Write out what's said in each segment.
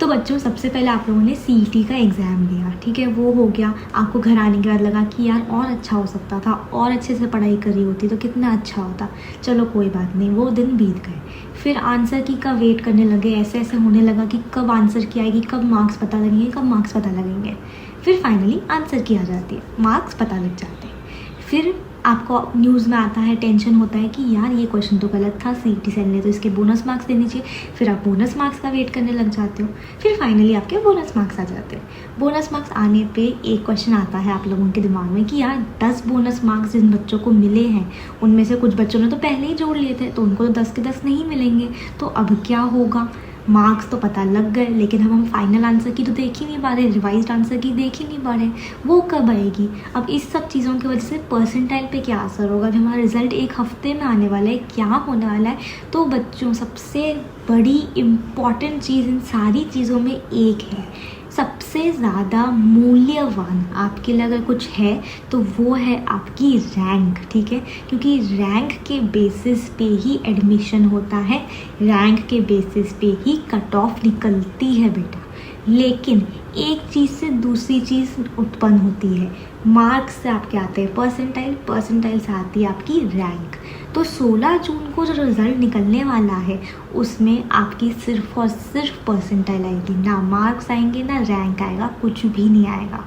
तो बच्चों सबसे पहले आप लोगों ने सीईटी का एग्ज़ाम दिया, ठीक है, वो हो गया। आपको घर आने के बाद लगा कि यार और अच्छा हो सकता था, और अच्छे से पढ़ाई करी होती तो कितना अच्छा होता। चलो कोई बात नहीं, वो दिन बीत गए। फिर आंसर की का वेट करने लगे, ऐसे ऐसे होने लगा कि कब आंसर की आएगी, कब मार्क्स पता लगेंगे, कब मार्क्स पता लगेंगे। फिर फाइनली आंसर की आ जाती है, मार्क्स पता लग जाते हैं। फिर आपको न्यूज़ में आता है, टेंशन होता है कि यार ये क्वेश्चन तो गलत था, सीईटी सेल ने तो इसके बोनस मार्क्स देने चाहिए। फिर आप बोनस मार्क्स का वेट करने लग जाते हो। फिर फाइनली आपके बोनस मार्क्स आ जाते हैं। बोनस मार्क्स आने पे एक क्वेश्चन आता है आप लोगों के दिमाग में कि यार 10 बोनस मार्क्स जिन बच्चों को मिले हैं उनमें से कुछ बच्चों ने तो पहले ही जोड़ लिए थे, तो उनको तो 10 के 10 नहीं मिलेंगे, तो अब क्या होगा। मार्क्स तो पता लग गए, लेकिन हम फाइनल आंसर की तो देख ही नहीं पा रहे, रिवाइज्ड आंसर की देख ही नहीं पा रहे, वो कब आएगी। अब इस सब चीज़ों की वजह से परसेंटाइल पे क्या असर होगा, जब हमारा रिजल्ट एक हफ्ते में आने वाला है, क्या होने वाला है। तो बच्चों सबसे बड़ी इम्पॉर्टेंट चीज़ इन सारी चीज़ों में एक है, सबसे ज़्यादा मूल्यवान आपके लिए अगर कुछ है तो वो है आपकी रैंक, ठीक है। क्योंकि रैंक के बेसिस पे ही एडमिशन होता है, रैंक के बेसिस पे ही कट ऑफ निकलती है बेटा। लेकिन एक चीज़ से दूसरी चीज़ उत्पन्न होती है, मार्क्स से आपके आते हैं परसेंटाइल, परसेंटाइल से आती है आपकी रैंक। तो 16 जून को जो रिज़ल्ट निकलने वाला है उसमें आपकी सिर्फ और सिर्फ परसेंटाइल आएगी, ना मार्क्स आएंगे ना रैंक आएगा, कुछ भी नहीं आएगा।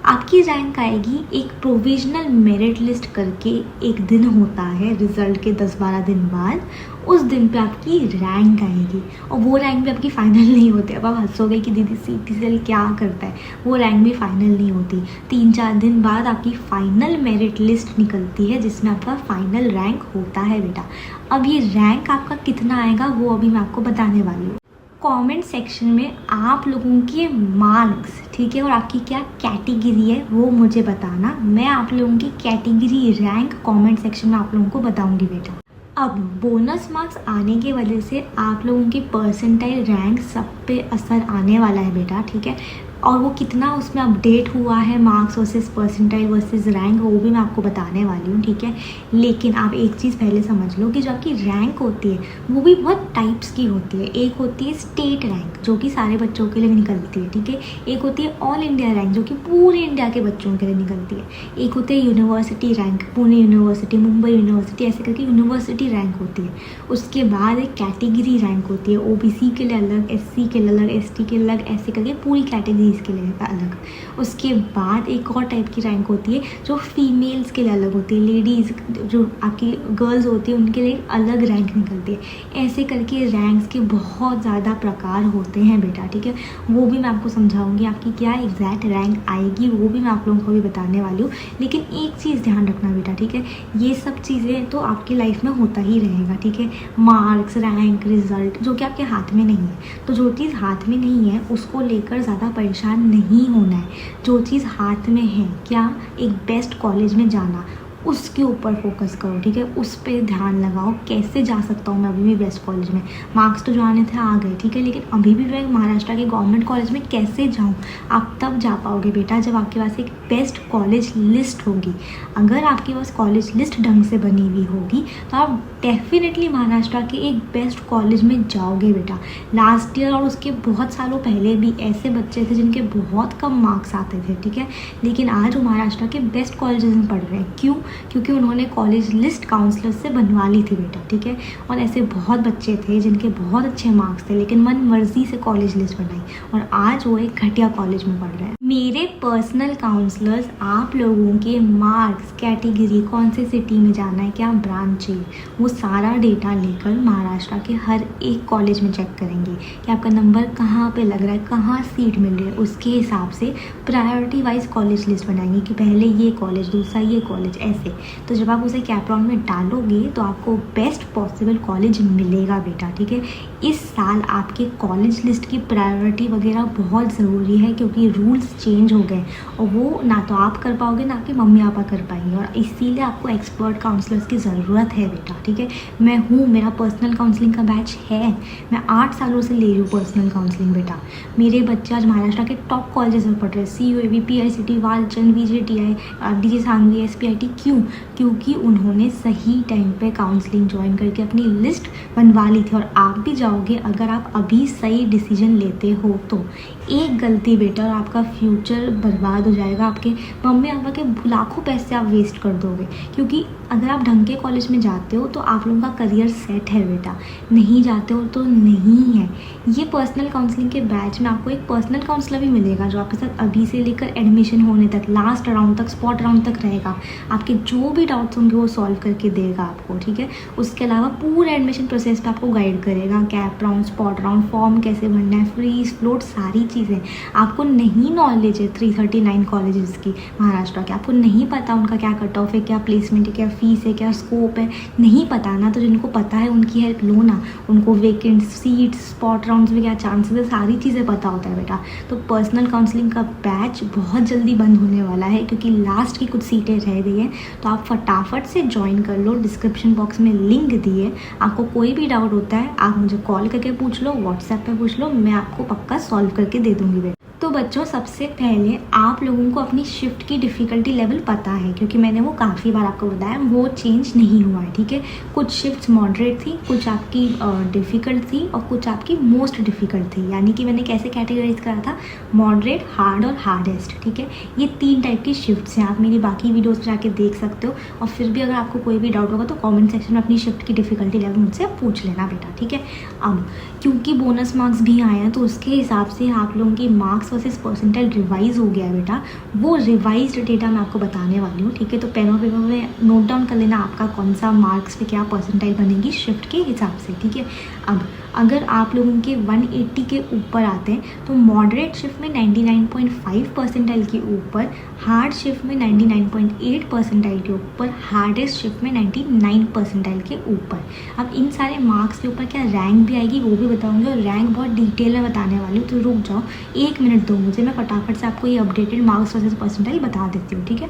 आपकी रैंक आएगी एक प्रोविजनल मेरिट लिस्ट करके एक दिन होता है रिज़ल्ट के 10-12 दिन बाद, उस दिन पे आपकी रैंक आएगी। और वो रैंक भी आपकी फ़ाइनल नहीं होती। अब आप हंसोगे कि दीदी सीईटी सेल क्या करता है, वो रैंक भी फ़ाइनल नहीं होती। 3-4 दिन बाद आपकी फ़ाइनल मेरिट लिस्ट निकलती है जिसमें आपका फ़ाइनल रैंक होता है बेटा। अब ये रैंक आपका कितना आएगा वो अभी मैं आपको बताने वाली हूँ। कमेंट सेक्शन में आप लोगों के मार्क्स, ठीक है, और आपकी क्या कैटेगरी है वो मुझे बताना। मैं आप लोगों की कैटेगरी रैंक कमेंट सेक्शन में आप लोगों को बताऊंगी बेटा। अब बोनस मार्क्स आने की वजह से आप लोगों की परसेंटाइल रैंक सब पे असर आने वाला है बेटा, ठीक है। और वो कितना उसमें अपडेट हुआ है, marks versus percentile versus rank, वो भी मैं आपको बताने वाली हूँ, ठीक है। लेकिन आप एक चीज़ पहले समझ लो कि जो आपकी रैंक होती है वो भी बहुत टाइप्स की होती है। एक होती है स्टेट रैंक जो कि सारे बच्चों के लिए निकलती है, ठीक है। एक होती है ऑल इंडिया रैंक जो कि पूरे इंडिया के बच्चों के लिए निकलती है। एक होती है university rank, Pune university, Mumbai university, ऐसे करके यूनिवर्सिटी रैंक होती है। उसके बाद एक कैटेगरी रैंक होती है, ओबीसी के लिए अलग, एससी के लिए अलग, एसटी के लिए अलग, ऐसे करके पूरी कैटेगरी के लिए अलग। उसके बाद एक और टाइप की रैंक होती है जो फीमेल्स के लिए अलग होती है, लेडीज़ जो आपकी गर्ल्स होती है उनके लिए अलग रैंक निकलती है। ऐसे करके रैंक्स के बहुत ज़्यादा प्रकार होते हैं बेटा, ठीक है। वो भी मैं आपको समझाऊंगी, आपकी क्या एग्जैक्ट रैंक आएगी वो भी मैं आप लोगों को भी बताने वाली हूँ। लेकिन एक चीज़ ध्यान रखना बेटा, ठीक है, ये सब चीज़ें तो आपकी लाइफ में होता ही रहेगा, ठीक है। मार्क्स, रैंक, रिजल्ट जो कि आपके हाथ में नहीं है, तो जो चीज़ हाथ में नहीं है उसको लेकर ज़्यादा परेशान नहीं होना है। जो चीज़ हाथ में है, क्या एक बेस्ट कॉलेज में जाना, उसके ऊपर फोकस करो, ठीक है। उस पर ध्यान लगाओ, कैसे जा सकता हूँ मैं अभी भी बेस्ट कॉलेज में। मार्क्स तो जो आने थे आ गए, ठीक है, लेकिन अभी भी मैं महाराष्ट्र के गवर्नमेंट कॉलेज में कैसे जाऊँ। आप तब जा पाओगे बेटा जब आपके पास एक बेस्ट कॉलेज लिस्ट होगी। अगर आपके पास कॉलेज लिस्ट ढंग से बनी हुई होगी तो आप डेफिनेटली महाराष्ट्र के एक बेस्ट कॉलेज में जाओगे बेटा। लास्ट ईयर और उसके बहुत सालों पहले भी ऐसे बच्चे थे जिनके बहुत कम मार्क्स आते थे, ठीक है, लेकिन आज वो महाराष्ट्र के बेस्ट कॉलेजेस में पढ़ रहे हैं। क्यों? क्योंकि उन्होंने कॉलेज लिस्ट काउंसलर से बनवा ली थी बेटा, ठीक है। और ऐसे बहुत बच्चे थे जिनके बहुत अच्छे मार्क्स थे लेकिन मन मर्जी से कॉलेज लिस्ट बनाई और आज वो एक घटिया कॉलेज में पढ़ रहे हैं। मेरे पर्सनल काउंसलर्स आप लोगों के मार्क्स, कैटेगरी, कौन से सिटी में जाना है, क्या ब्रांच चाहिए, वो सारा डेटा लेकर महाराष्ट्र के हर एक कॉलेज में चेक करेंगे कि आपका नंबर कहाँ पे लग रहा है, कहाँ सीट मिल रही है। उसके हिसाब से प्रायोरिटी वाइज कॉलेज लिस्ट बनाएंगे कि पहले ये कॉलेज, दूसरा ये कॉलेज, ऐसे। तो जब आप उसे कैपराउन में डालोगे तो आपको बेस्ट पॉसिबल कॉलेज मिलेगा बेटा, ठीक है। इस साल आपके कॉलेज लिस्ट की प्रायोरिटी वगैरह बहुत ज़रूरी है क्योंकि रूल्स चेंज हो गए और वो ना तो आप कर पाओगे ना आपके मम्मी पापा कर पाएंगे, और इसीलिए आपको एक्सपर्ट काउंसलर्स की ज़रूरत है बेटा, ठीक है। मैं हूँ, मेरा पर्सनल काउंसलिंग का बैच है, मैं 8 सालों से ले रही हूँ पर्सनल काउंसलिंग बेटा। मेरे बच्चे आज महाराष्ट्र के टॉप कॉलेजेस में पढ़ रहे हैं, CUAV, PICT, Walchand, VJTI, DJ Sanghvi, SPIT। क्यों? क्योंकि उन्होंने सही टाइम पे काउंसलिंग ज्वाइन करके अपनी लिस्ट बनवा ली थी। और आप भी जाओ जाओगे अगर आप अभी सही डिसीजन लेते हो तो। एक गलती बेटा और आपका फ्यूचर बर्बाद हो जाएगा, आपके मम्मी पापा के लाखों पैसे आप वेस्ट कर दोगे। क्योंकि अगर आप ढंग के कॉलेज में जाते हो तो आप लोगों का करियर सेट है बेटा, नहीं जाते हो तो नहीं है। ये पर्सनल काउंसलिंग के बैच में आपको एक पर्सनल काउंसलर भी मिलेगा जो आपके साथ अभी से लेकर एडमिशन होने तक, लास्ट राउंड तक, स्पॉट राउंड तक रहेगा। आपके जो भी डाउट्स होंगे वो सॉल्व करके देगा आपको, ठीक है। उसके अलावा पूरे एडमिशन प्रोसेस पे आपको गाइड करेगा, cap round, spot round, form कैसे भरना है, फ्रीज फ्लोट, सारी चीज़ें। आपको नहीं नॉलेज है 339 कॉलेजेस की महाराष्ट्र के, आपको नहीं पता उनका क्या कट ऑफ है, क्या प्लेसमेंट है, क्या फीस है, क्या स्कोप है, नहीं पता ना, तो जिनको पता है उनकी हेल्प लो ना। उनको वेकेंट सीट्स, स्पॉट राउंड्स में क्या चांसेस है, सारी चीज़ें पता होता है बेटा। तो पर्सनल काउंसलिंग का बैच बहुत जल्दी बंद होने वाला है क्योंकि लास्ट की कुछ सीटें रह गई हैं। तो आप फटाफट से ज्वाइन कर लो, डिस्क्रिप्शन बॉक्स में लिंक दिए। आपको कोई भी डाउट होता है आप मुझे कॉल करके पूछ लो, व्हाट्सएप पे पूछ लो, मैं आपको पक्का सॉल्व करके दे दूँगी बेटा। तो बच्चों, सबसे पहले आप लोगों को अपनी शिफ्ट की डिफ़िकल्टी लेवल पता है क्योंकि मैंने वो काफ़ी बार आपको बताया, वो चेंज नहीं हुआ है, ठीक है। कुछ शिफ्ट्स मॉडरेट थी, कुछ आपकी डिफ़िकल्ट थी और कुछ आपकी मोस्ट डिफ़िकल्ट थी। यानी कि मैंने कैसे कैटेगराइज करा था, मॉडरेट, हार्ड और हार्डेस्ट, ठीक है। ये 3 टाइप की शिफ्ट्स हैं। आप मेरी बाकी वीडियोज़ पर जाके देख सकते हो। और फिर भी अगर आपको कोई भी डाउट होगा तो कॉमेंट सेक्शन में अपनी शिफ्ट की डिफ़िकल्टी लेवल मुझसे पूछ लेना बेटा, ठीक है। अब क्योंकि बोनस मार्क्स भी आए हैं तो उसके हिसाब से आप लोगों की मार्क्स वर्सेस परसेंटाइल रिवाइज हो गया है बेटा। वो रिवाइज्ड डेटा मैं आपको बताने वाली हूँ, ठीक है। तो पेन और पेपर में नोट डाउन कर लेना आपका कौन सा मार्क्स पे क्या परसेंटाइल बनेगी शिफ्ट के हिसाब से, ठीक है। अब अगर आप लोगों के 180 के ऊपर आते हैं तो मॉडरेट शिफ्ट में 99.5 परसेंटाइल के ऊपर, हार्ड शिफ्ट में 99.8 परसेंटाइल के ऊपर, हार्डेस्ट शिफ्ट में 99 परसेंटाइल के ऊपर। अब इन सारे मार्क्स के ऊपर क्या रैंक भी आएगी वो भी बताऊंगी और रैंक बहुत डिटेल में बताने वाली हूँ। तो रुक जाओ, 1 मिनट दो मुझे, मैं फटाफट से आपको ये अपडेटेड मार्क्स वर्सेस परसेंटाइल बता देती हूँ, ठीक है।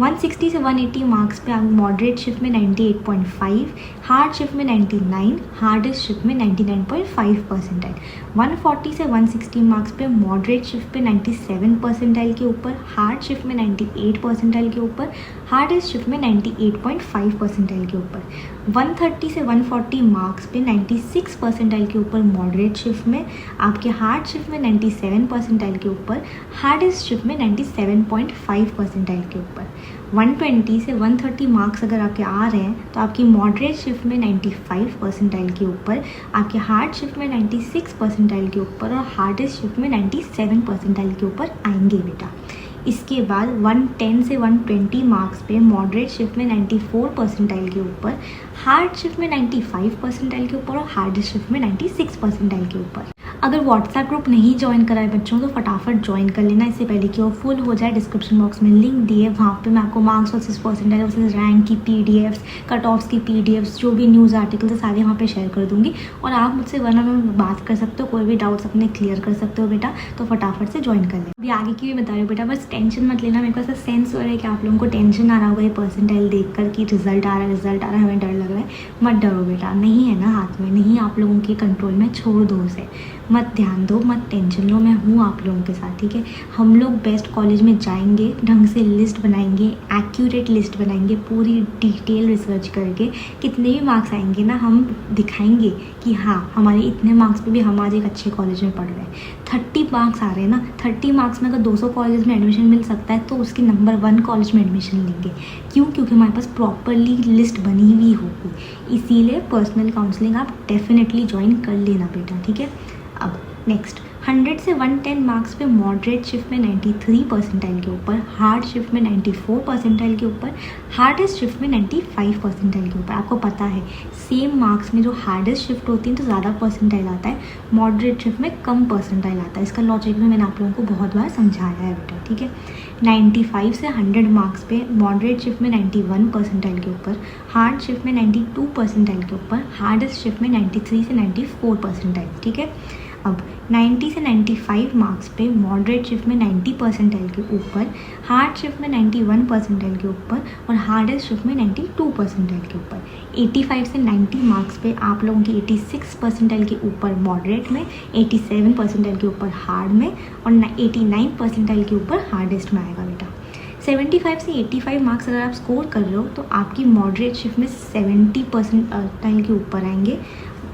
160 से 180 मार्क्स पे आप मॉडरेट शिफ्ट में 98.5, हार्ड शिफ्ट में 99, हार्डेस्ट शिफ्ट में 99.5 परसेंटाइल। 140 से 160 मार्क्स पे मॉडरेट शिफ्ट पे 97 परसेंटाइल के ऊपर, हार्ड शिफ्ट में 98 परसेंटाइल के ऊपर, हार्डेस्ट शिफ्ट में 98.5 परसेंटाइल के ऊपर। 130 से 140 मार्क्स पे 96 परसेंटाइल के ऊपर मॉडरेट शिफ्ट में, आपके हार्ड शिफ्ट में 97 परसेंटाइल के ऊपर, हार्डेस्ट शिफ्ट में 97.5 परसेंटाइल के ऊपर। 120 से 130 मार्क्स अगर आपके आ रहे हैं तो आपकी मॉडरेट शिफ्ट में 95 परसेंटाइल के ऊपर, आपके हार्ड शिफ्ट में 96 परसेंटाइल के ऊपर और हार्डेस्ट शिफ्ट में 97 परसेंटाइल के ऊपर आएंगे बेटा। इसके बाद 110 से 120 मार्क्स पे मॉडरेट शिफ्ट में 94 परसेंटाइल के ऊपर, हार्ड शिफ्ट में 95 परसेंटाइल के ऊपर और हार्डेस्ट शिफ्ट में 96 परसेंटाइल के ऊपर। अगर व्हाट्सएप ग्रुप नहीं ज्वाइन करा है बच्चों तो फटाफट ज्वाइन कर लेना, इससे पहले कि वो फुल हो जाए। डिस्क्रिप्शन बॉक्स में लिंक दिए, वहाँ पे मैं आपको marks versus percentile versus rank की पीडीएफ्स, कट ऑफ्स की पीडीएफ्स, जो भी न्यूज़ आर्टिकल्स है सारे वहाँ पे शेयर कर दूँगी। और आप मुझसे वन ऑन वन बात कर सकते हो, कोई भी डाउट्स अपने क्लियर कर सकते हो बेटा। तो फटाफट से ज्वाइन कर लें। अभी आगे की भी बता रही हूँ बेटा, बस टेंशन मत लेना। मेरे को ऐसा सेंस हो रहा है कि आप लोगों को टेंशन आ रहा होगा ये परसेंटाइल देख कर कि रिजल्ट आ रहा है, हमें डर लग रहा है। मत डरो बेटा, नहीं है ना हाथ में, नहीं आप लोगों के कंट्रोल में, छोड़ दो उसे, मत ध्यान दो, मत टेंशन लो, मैं हूँ आप लोगों के साथ, ठीक है। हम लोग बेस्ट कॉलेज में जाएंगे, ढंग से लिस्ट बनाएंगे, एक्यूरेट लिस्ट बनाएंगे, पूरी डिटेल रिसर्च करके कितने भी मार्क्स आएंगे ना हम दिखाएंगे कि हाँ हमारे इतने मार्क्स पे भी हम आज एक अच्छे कॉलेज में पढ़ रहे हैं। 30 मार्क्स आ रहे हैं ना, 30 मार्क्स में अगर 200 कॉलेज में एडमिशन मिल सकता है तो उसके नंबर 1 कॉलेज में एडमिशन लेंगे। क्यों? क्योंकि हमारे पास प्रॉपरली लिस्ट बनी हुई होगी। इसीलिए पर्सनल काउंसलिंग आप डेफिनेटली ज्वाइन कर लेना बेटा, ठीक है। अब नेक्स्ट 100 से 110 मार्क्स पे मॉडरेट शिफ्ट में 93 परसेंटाइल के ऊपर, हार्ड शिफ्ट में 94 परसेंटाइल के ऊपर, हार्डेस्ट शिफ्ट में 95 परसेंटाइल के ऊपर। आपको पता है सेम मार्क्स में जो हार्डेस्ट शिफ्ट होती है तो ज़्यादा परसेंटाइल आता है, मॉडरेट शिफ्ट में कम परसेंटाइल आता है। इसका लॉजिक में मैंने आप लोगों को बहुत बार समझाया है बेटा, ठीक है। 95 से 100 मार्क्स पे मॉडरेट शिफ्ट में 91 परसेंटाइल के ऊपर, हार्ड शिफ्ट में 92 परसेंटाइल के ऊपर, हार्डेस्ट शिफ्ट में 93 से 94 परसेंटाइल, ठीक है। अब 90 से 95 मार्क्स पे मॉडरेट शिफ्ट में 90 परसेंटाइल के ऊपर, हार्ड शिफ्ट में 91 परसेंटाइल के ऊपर और हार्डेस्ट शिफ्ट में 92 परसेंटाइल के ऊपर। 85 से 90 मार्क्स पे आप लोगों की 86 परसेंटाइल के ऊपर मॉडरेट में, 87 परसेंटाइल के ऊपर हार्ड में और 89 परसेंटाइल के ऊपर हार्डेस्ट में आएगा बेटा। 75 से 85 मार्क्स अगर आप स्कोर कर रहे हो तो आपकी मॉडरेट शिफ्ट में 70 परसेंटाइल के ऊपर आएंगे,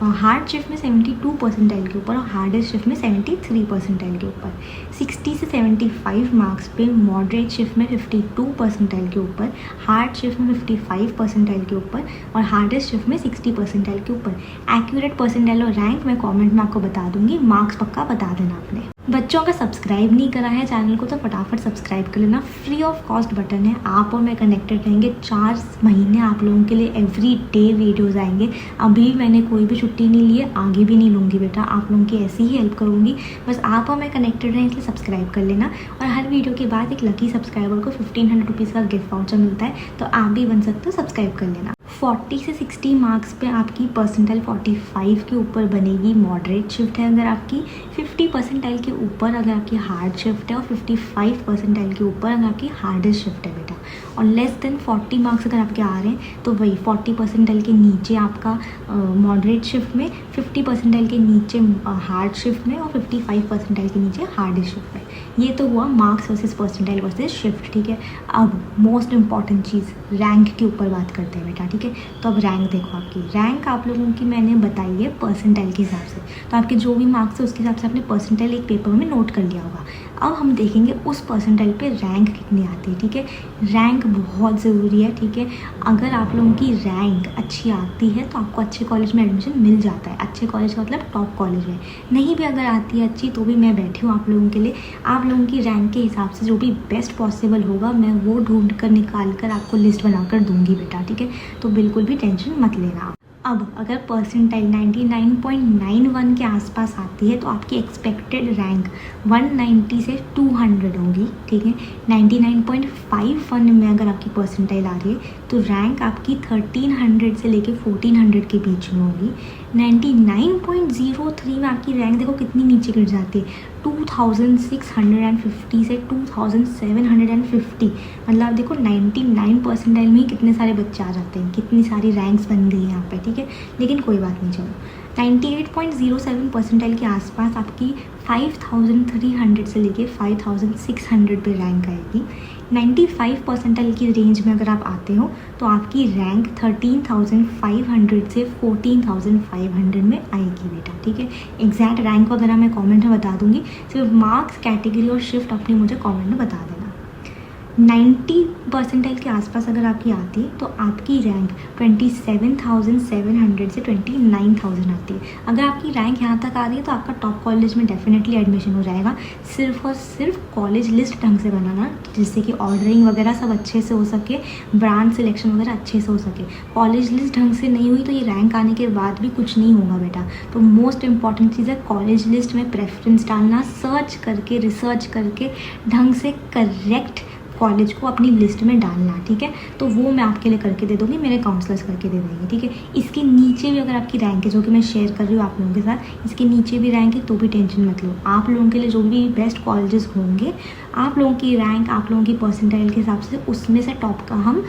हार्ड शिफ्ट में 72 परसेंटाइल के ऊपर और हार्डेस्ट शिफ्ट में 73 परसेंटाइल के ऊपर। 60 से 75 मार्क्स पे मॉडरेट शिफ्ट में 52 परसेंटाइल के ऊपर, हार्ड शिफ्ट में 55 परसेंटाइल के ऊपर और हार्डेस्ट शिफ्ट में 60 परसेंटाइल के ऊपर। एक्यूरेट परसेंटाइल और रैंक मैं कमेंट में आपको बता दूंगी, मार्क्स पक्का बता देना आपने। बच्चों अगर सब्सक्राइब नहीं करा है चैनल को तो फटाफट सब्सक्राइब कर लेना, फ्री ऑफ कॉस्ट बटन है। आप और मैं कनेक्टेड रहेंगे 4 महीने, आप लोगों के लिए एवरी डे वीडियोज़ आएंगे। अभी मैंने कोई भी छुट्टी नहीं ली है, आगे भी नहीं लूँगी बेटा, आप लोगों की ऐसी ही हेल्प करूँगी। बस आप और मैं कनेक्टेड रहें, इसलिए सब्सक्राइब कर लेना। और हर वीडियो के बाद एक लकी सब्सक्राइबर को 1500 रुपीज़ का गिफ्ट वाउचर मिलता है, तो आप भी बन सकते हो, सब्सक्राइब कर लेना। 40 से 60 मार्क्स पे आपकी परसेंटाइल 45 के ऊपर बनेगी, मॉडरेट शिफ्ट है अगर आपकी। 50 परसेंटाइल के ऊपर अगर आपकी हार्ड शिफ्ट है और 55 परसेंटाइल के ऊपर अगर आपकी हार्डेस्ट शिफ्ट है बेटा। और लेस देन 40 मार्क्स अगर आपके आ रहे हैं तो वही 40 परसेंटाइल के नीचे आपका मॉडरेट शिफ्ट में, 50 परसेंटाइल के नीचे हार्ड शिफ्ट में और 55 परसेंटाइल के नीचे हार्डेस्ट शिफ्ट में। ये तो हुआ marks versus percentile versus shift, ठीक है। अब मोस्ट इंपॉर्टेंट चीज़ रैंक के ऊपर बात करते हैं बेटा, ठीक है। तो अब रैंक देखो, आपकी रैंक आप लोगों की मैंने बताई है परसेंटाइल के हिसाब से, तो आपके जो भी मार्क्स है उसके हिसाब से आपने परसेंटाइल एक पेपर में नोट कर लिया होगा। अब हम देखेंगे उस परसेंटाइल पे रैंक कितनी आती है, ठीक है। रैंक बहुत ज़रूरी है, ठीक है। अगर आप लोगों की रैंक अच्छी आती है तो आपको अच्छे कॉलेज में एडमिशन मिल जाता है। अच्छे कॉलेज का मतलब टॉप कॉलेज में। नहीं भी अगर आती है अच्छी तो भी मैं बैठी हूँ आप लोगों के लिए। आप लोगों की रैंक के हिसाब से जो भी बेस्ट पॉसिबल होगा मैं वो ढूंढ कर निकाल कर आपको लिस्ट बनाकर दूंगी बेटा, ठीक है। तो बिल्कुल भी टेंशन मत लेना। अब अगर परसेंटाइल 99.91 के आसपास आती है तो आपकी एक्सपेक्टेड रैंक 190 से 200 होगी, ठीक है। 99.51 में अगर आपकी परसेंटाइल आ रही है तो रैंक आपकी 1300 से लेके 1400 के बीच में होगी। 99.03 में आपकी रैंक देखो कितनी नीचे गिर जाती है, 2650 से 2750। मतलब आप देखो 99 परसेंटाइल में ही कितने सारे बच्चे आ जाते हैं, कितनी सारी रैंक्स बन गई हैं यहाँ पे, ठीक है। लेकिन कोई बात नहीं, चलो 98.07 परसेंटाइल के आसपास आपकी 5300 से लेके 5600 पे रैंक आएगी। 95 परसेंटाइल की रेंज में अगर आप आते हो तो आपकी रैंक 13,500 से 14,500 में आएगी बेटा, ठीक है। एग्जैक्ट रैंक वगैरह मैं कमेंट में बता दूंगी, सिर्फ मार्क्स, कैटेगरी और शिफ्ट अपनी मुझे कमेंट में बता देना। 90 परसेंटाइल के आसपास अगर आपकी आती है तो आपकी रैंक 27,700 से 29,000 आती है। अगर आपकी रैंक यहाँ तक आ रही है तो आपका टॉप कॉलेज में डेफिनेटली एडमिशन हो जाएगा। सिर्फ और सिर्फ कॉलेज लिस्ट ढंग से बनाना, जिससे कि ऑर्डरिंग वगैरह सब अच्छे से हो सके, ब्रांच सिलेक्शन वगैरह अच्छे से हो सके। कॉलेज लिस्ट ढंग से नहीं हुई तो ये रैंक आने के बाद भी कुछ नहीं होगा बेटा। तो मोस्ट इंपॉर्टेंट चीज़ है कॉलेज लिस्ट में प्रेफरेंस डालना, सर्च करके, रिसर्च करके ढंग से करेक्ट कॉलेज को अपनी लिस्ट में डालना, ठीक है। तो वो मैं आपके लिए करके दे दूँगी, मेरे काउंसलर्स करके दे देंगे, ठीक है। इसके नीचे भी अगर आपकी रैंक है, जो कि मैं शेयर कर रही हूँ आप लोगों के साथ, इसके नीचे भी रैंक है तो भी टेंशन मत लो। आप लोगों के लिए जो भी बेस्ट कॉलेजेस होंगे, आप लोगों की रैंक, आप लोगों की परसेंटाइल के हिसाब से उसमें से टॉप का हम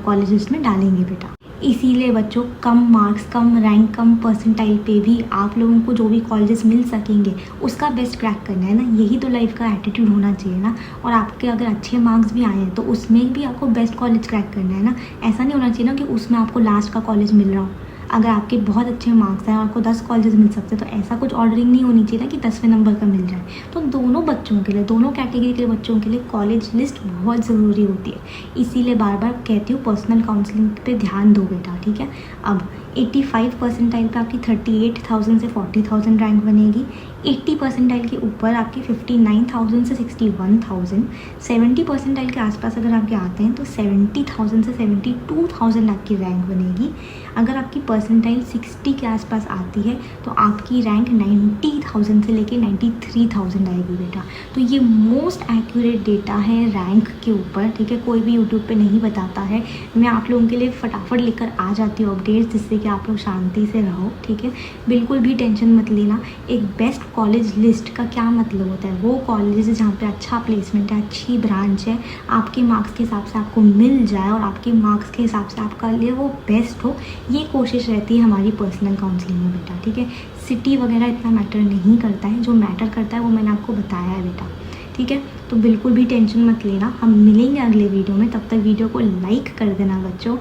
कॉलेज लिस्ट में डालेंगे बेटा। इसीलिए बच्चों कम मार्क्स, कम रैंक, कम परसेंटाइल पे भी आप लोगों को जो भी कॉलेजेस मिल सकेंगे उसका बेस्ट क्रैक करना है ना। यही तो लाइफ का एटीट्यूड होना चाहिए ना। और आपके अगर अच्छे मार्क्स भी आए हैं तो उसमें भी आपको बेस्ट कॉलेज क्रैक करना है ना। ऐसा नहीं होना चाहिए ना कि उसमें आपको लास्ट का कॉलेज मिल रहा हो। अगर आपके बहुत अच्छे मार्क्स हैं और आपको 10 कॉलेजेस मिल सकते हैं तो ऐसा कुछ ऑर्डरिंग नहीं होनी चाहिए ना कि 10वें नंबर का मिल जाए। तो दोनों बच्चों के लिए, दोनों कैटेगरी के बच्चों के लिए कॉलेज लिस्ट बहुत ज़रूरी होती है। इसीलिए बार बार कहती हूँ पर्सनल काउंसलिंग पे ध्यान दो बेटा, ठीक है। अब 85 परसेंटाइल पे आपकी 38,000 से 40,000 रैंक बनेगी। 80 परसेंटाइल के ऊपर आपकी 59,000 से 61,000। 70 परसेंटाइल के आसपास अगर आपके आते हैं तो 70,000 से 72,000 आपकी रैंक बनेगी। अगर आपकी परसेंटाइल 60 के आसपास आती है तो आपकी रैंक 90,000 से लेके 93,000 आएगी बेटा। तो ये मोस्ट एक्यूरेट डेटा है रैंक के ऊपर, ठीक है। कोई भी यूट्यूब पे नहीं बताता है, मैं आप लोगों के लिए फटाफट लेकर आ जाती हूँ अपडेट्स, जिससे कि आप लोग शांति से रहो, ठीक है। बिल्कुल भी टेंशन मत लेना। एक बेस्ट कॉलेज लिस्ट का क्या मतलब होता है, वो कॉलेज जहाँ पे अच्छा प्लेसमेंट है, अच्छी ब्रांच है, आपके मार्क्स के हिसाब से आपको मिल जाए और आपके मार्क्स के हिसाब से आपका लिए वो बेस्ट हो, ये कोशिश रहती है हमारी पर्सनल काउंसलिंग में बेटा, ठीक है। सिटी वगैरह इतना मैटर नहीं करता है, जो मैटर करता है वो मैंने आपको बताया है बेटा, ठीक है। तो बिल्कुल भी टेंशन मत लेना। हम मिलेंगे अगले वीडियो में, तब तक वीडियो को लाइक कर देना बच्चों।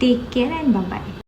Take care and bye bye.